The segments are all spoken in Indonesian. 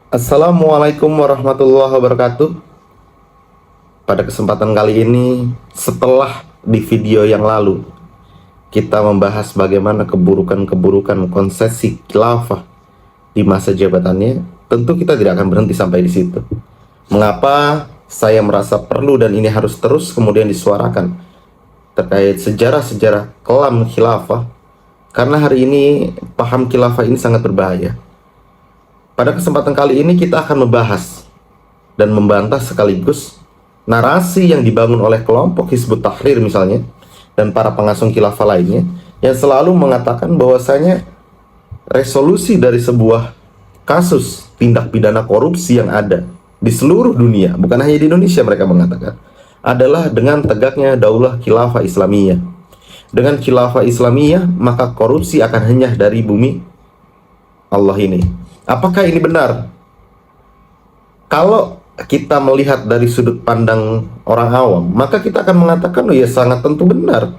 Assalamualaikum warahmatullahi wabarakatuh. Pada kesempatan kali ini, setelah di video yang lalu kita membahas bagaimana keburukan-keburukan konsesi khilafah di masa jabatannya, tentu kita tidak akan berhenti sampai di situ. Mengapa saya merasa perlu dan ini harus terus kemudian disuarakan terkait sejarah-sejarah kelam khilafah? Karena hari ini paham khilafah ini sangat berbahaya. Pada kesempatan kali ini kita akan membahas dan membantah sekaligus narasi yang dibangun oleh kelompok Hizbut Tahrir misalnya dan para pengasung khilafah lainnya yang selalu mengatakan bahwasanya resolusi dari sebuah kasus tindak pidana korupsi yang ada di seluruh dunia, bukan hanya di Indonesia, mereka mengatakan adalah dengan tegaknya daulah khilafah Islamiyah. Dengan khilafah Islamiyah maka korupsi akan henyah dari bumi Allah ini. Apakah ini benar? Kalau kita melihat dari sudut pandang orang awam, maka kita akan mengatakan, oh ya sangat tentu benar.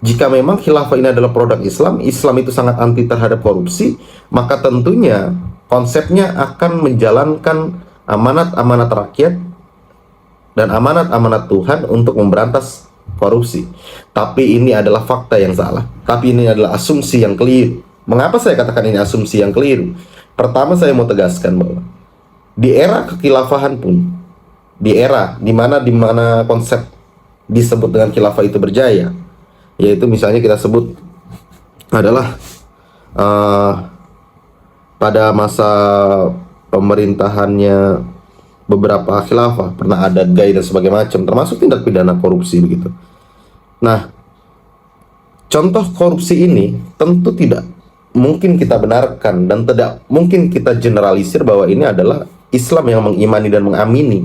Jika memang khilafah ini adalah produk Islam, Islam itu sangat anti terhadap korupsi, maka tentunya konsepnya akan menjalankan amanat-amanat rakyat dan amanat-amanat Tuhan untuk memberantas korupsi. Tapi ini adalah fakta yang salah. Tapi ini adalah asumsi yang keliru. Mengapa saya katakan ini asumsi yang keliru? Pertama, saya mau tegaskan bahwa di era kekhilafahan pun, di era di mana konsep disebut dengan khilafah itu berjaya, yaitu misalnya kita sebut adalah pada masa pemerintahannya beberapa khilafah pernah ada gai dan sebagainya macam, termasuk tindak pidana korupsi begitu. Nah, contoh korupsi ini tentu tidak mungkin kita benarkan dan tidak mungkin kita generalisir bahwa ini adalah Islam yang mengimani dan mengamini.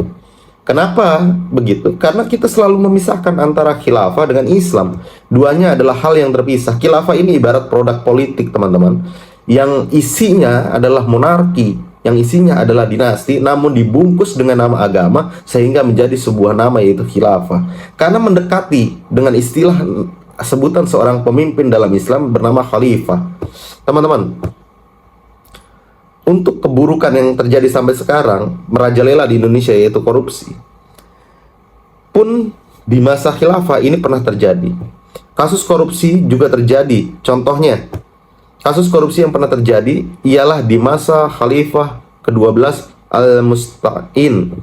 Kenapa begitu? Karena kita selalu memisahkan antara khilafah dengan Islam. Duanya adalah hal yang terpisah. Khilafah ini ibarat produk politik, teman-teman, yang isinya adalah monarki, yang isinya adalah dinasti, namun dibungkus dengan nama agama sehingga menjadi sebuah nama, yaitu khilafah. Karena mendekati dengan istilah sebutan seorang pemimpin dalam Islam bernama khalifah. Teman-teman, untuk keburukan yang terjadi sampai sekarang merajalela di Indonesia, yaitu korupsi, pun di masa khilafah ini pernah terjadi. Kasus korupsi juga terjadi. Contohnya, kasus korupsi yang pernah terjadi ialah di masa Khalifah ke-12 Al-Musta'in.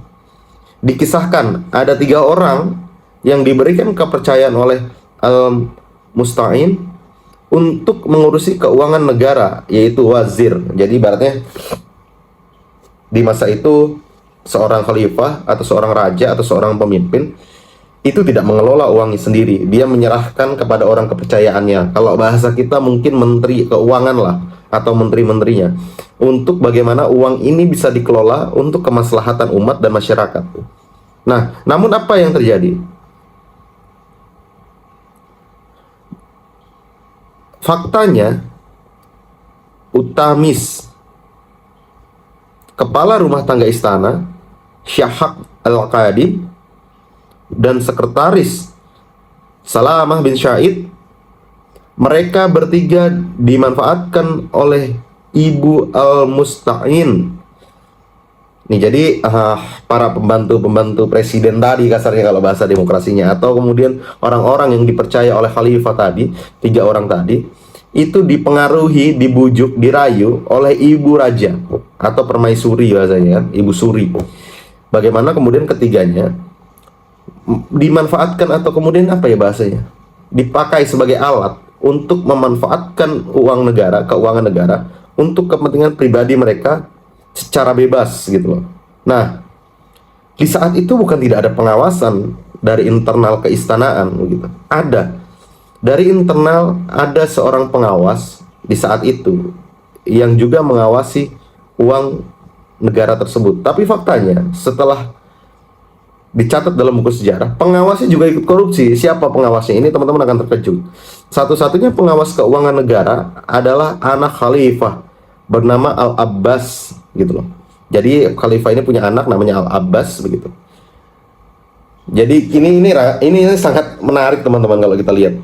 Dikisahkan ada 3 orang yang diberikan kepercayaan oleh Al-Musta'in untuk mengurusi keuangan negara, yaitu wazir. Jadi ibaratnya di masa itu seorang khalifah atau seorang raja atau seorang pemimpin itu tidak mengelola uangnya sendiri. Dia menyerahkan kepada orang kepercayaannya. Kalau bahasa kita mungkin menteri keuangan lah atau menteri-menterinya, untuk bagaimana uang ini bisa dikelola untuk kemaslahatan umat dan masyarakat. Nah, namun apa yang terjadi? Faktanya, Utamis, kepala rumah tangga istana, Syahak Al-Qadi, dan sekretaris Salamah bin Syahid, mereka bertiga dimanfaatkan oleh Ibu Al-Musta'in. Nih, jadi para pembantu-pembantu presiden tadi kasarnya kalau bahasa demokrasinya, atau kemudian orang-orang yang dipercaya oleh khalifah tadi, 3 orang tadi, itu dipengaruhi, dibujuk, dirayu oleh ibu raja atau permaisuri bahasanya kan, ibu suri. Bagaimana kemudian ketiganya dimanfaatkan atau kemudian apa ya bahasanya, dipakai sebagai alat untuk memanfaatkan uang negara, keuangan negara untuk kepentingan pribadi mereka secara bebas gitu loh. Nah, di saat itu bukan tidak ada pengawasan dari internal keistanaan gitu. Ada. Dari internal ada seorang pengawas di saat itu yang juga mengawasi uang negara tersebut. Tapi faktanya setelah dicatat dalam buku sejarah, pengawasnya juga ikut korupsi. Siapa pengawasnya? Ini teman-teman akan terkejut. Satu-satunya pengawas keuangan negara adalah anak khalifah bernama Al-Abbas gitu loh. Jadi khalifah ini punya anak namanya Al-Abbas begitu. Jadi ini sangat menarik teman-teman kalau kita lihat.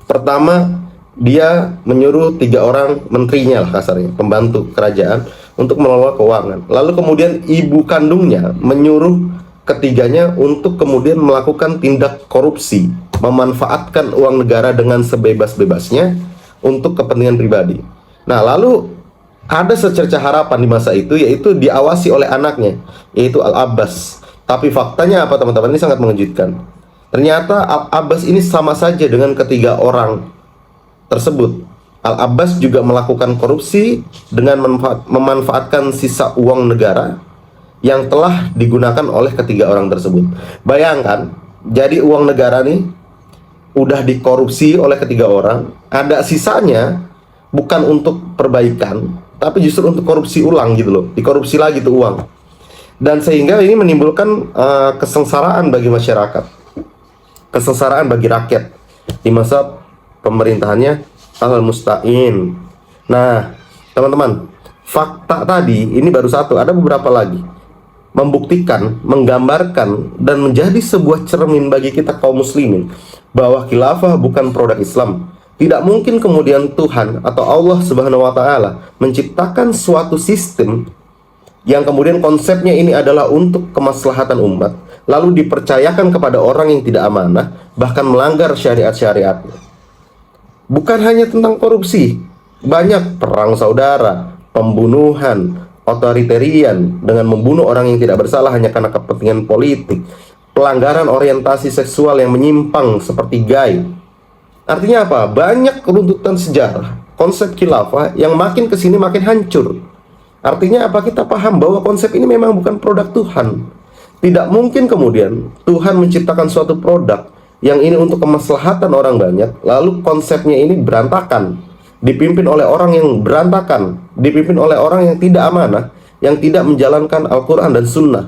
Pertama, dia menyuruh 3 orang menterinya lah kasarnya, pembantu kerajaan untuk mengelola keuangan. Lalu kemudian ibu kandungnya menyuruh ketiganya untuk kemudian melakukan tindak korupsi, memanfaatkan uang negara dengan sebebas-bebasnya untuk kepentingan pribadi. Nah, lalu ada secerca harapan di masa itu, yaitu diawasi oleh anaknya, yaitu Al-Abbas. Tapi faktanya apa teman-teman? Ini sangat mengejutkan. Ternyata Al-Abbas ini sama saja dengan ketiga orang tersebut. Al-Abbas juga melakukan korupsi dengan memanfaatkan sisa uang negara yang telah digunakan oleh ketiga orang tersebut. Bayangkan, jadi uang negara nih udah dikorupsi oleh ketiga orang, ada sisanya bukan untuk perbaikan, tapi justru untuk korupsi ulang gitu loh. Dikorupsi lagi tuh uang. Dan sehingga ini menimbulkan kesengsaraan bagi masyarakat, kesengsaraan bagi rakyat di masa pemerintahannya Al-Musta'in. Nah, teman-teman, fakta tadi ini baru satu, ada beberapa lagi membuktikan, menggambarkan, dan menjadi sebuah cermin bagi kita kaum muslimin bahwa khilafah bukan produk Islam. Tidak mungkin kemudian Tuhan atau Allah Subhanahu wa Ta'ala menciptakan suatu sistem yang kemudian konsepnya ini adalah untuk kemaslahatan umat, lalu dipercayakan kepada orang yang tidak amanah, bahkan melanggar syariat-syariatnya. Bukan hanya tentang korupsi, banyak perang saudara, pembunuhan, otoritarian dengan membunuh orang yang tidak bersalah hanya karena kepentingan politik, pelanggaran orientasi seksual yang menyimpang seperti gay. Artinya apa? Banyak runtutan sejarah konsep khilafah yang makin kesini makin hancur. Artinya apa? Kita paham bahwa konsep ini memang bukan produk Tuhan. Tidak mungkin kemudian Tuhan menciptakan suatu produk yang ini untuk kemaslahatan orang banyak, lalu konsepnya ini berantakan, dipimpin oleh orang yang berantakan, dipimpin oleh orang yang tidak amanah, yang tidak menjalankan Al-Quran dan Sunnah.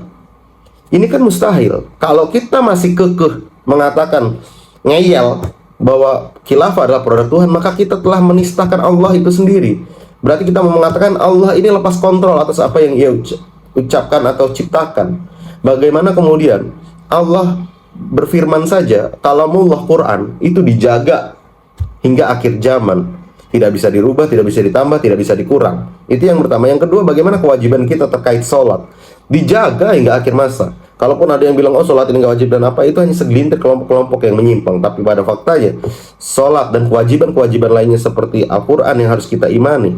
Ini kan mustahil. Kalau kita masih kekeh mengatakan, ngeyel bahwa khilafah adalah produk Tuhan, maka kita telah menistakan Allah itu sendiri. Berarti kita mau mengatakan Allah ini lepas kontrol atas apa yang ia ucapkan atau ciptakan. Bagaimana kemudian Allah berfirman saja, kalamullah Quran itu dijaga hingga akhir zaman, tidak bisa dirubah, tidak bisa ditambah, tidak bisa dikurang. Itu yang pertama. Yang kedua, bagaimana kewajiban kita terkait sholat dijaga hingga akhir masa. Kalaupun ada yang bilang, oh sholat ini nggak wajib dan apa, itu hanya segelintir kelompok-kelompok yang menyimpang. Tapi pada faktanya, sholat dan kewajiban-kewajiban lainnya seperti Al-Quran yang harus kita imani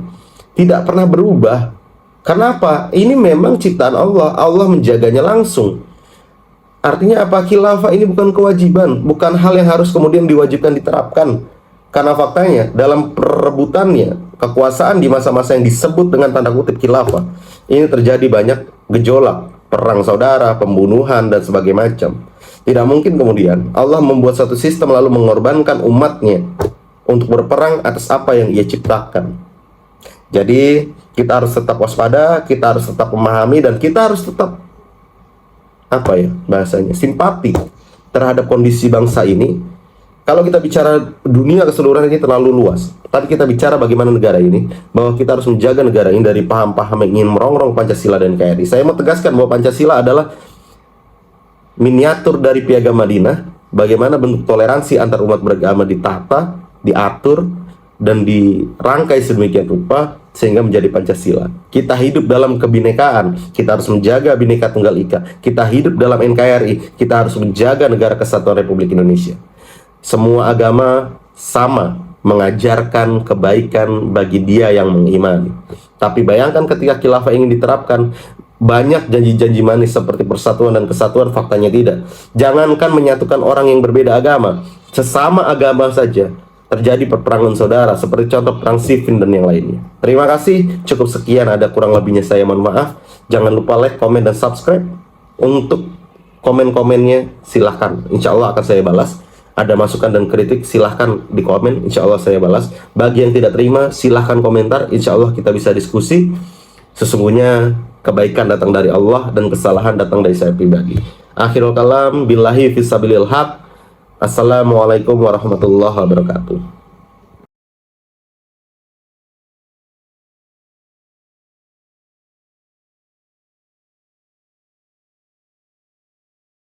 tidak pernah berubah. Kenapa? Ini memang ciptaan Allah, Allah menjaganya langsung. Artinya apa? Khilafah ini bukan kewajiban, bukan hal yang harus kemudian diwajibkan diterapkan. Karena faktanya dalam perebutannya kekuasaan di masa-masa yang disebut dengan tanda kutip khilafah, ini terjadi banyak gejolak, perang saudara, pembunuhan, dan sebagainya macam. Tidak mungkin kemudian Allah membuat satu sistem lalu mengorbankan umatnya untuk berperang atas apa yang ia ciptakan. Jadi kita harus tetap waspada, kita harus tetap memahami, dan kita harus tetap bahasanya, simpati terhadap kondisi bangsa ini. Kalau kita bicara dunia keseluruhan ini terlalu luas. Tapi kita bicara bagaimana negara ini, bahwa kita harus menjaga negara ini dari paham-paham yang ingin merongrong Pancasila dan NKRI. Saya mau tegaskan bahwa Pancasila adalah miniatur dari Piagam Madinah. Bagaimana bentuk toleransi antar umat beragama ditata, diatur, dan dirangkai sedemikian rupa sehingga menjadi Pancasila. Kita hidup dalam kebinekaan, kita harus menjaga Bhinneka Tunggal Ika. Kita hidup dalam NKRI, kita harus menjaga negara kesatuan Republik Indonesia. Semua agama sama mengajarkan kebaikan bagi dia yang mengimani. Tapi bayangkan ketika khilafah ingin diterapkan, banyak janji-janji manis seperti persatuan dan kesatuan, faktanya tidak. Jangankan menyatukan orang yang berbeda agama, sesama agama saja terjadi perperangan saudara, seperti contoh perang Siffin dan yang lainnya. Terima kasih, cukup sekian, ada kurang lebihnya saya mohon maaf. Jangan lupa like, komen, dan subscribe. Untuk komen-komennya silahkan, insya Allah akan saya balas. Ada masukan dan kritik silahkan di komen, insya Allah saya balas. Bagi yang tidak terima silahkan komentar, insya Allah kita bisa diskusi. Sesungguhnya kebaikan datang dari Allah dan kesalahan datang dari saya pribadi. Akhirul kalam, billahi fisabilil haq. Assalamualaikum warahmatullahi wabarakatuh.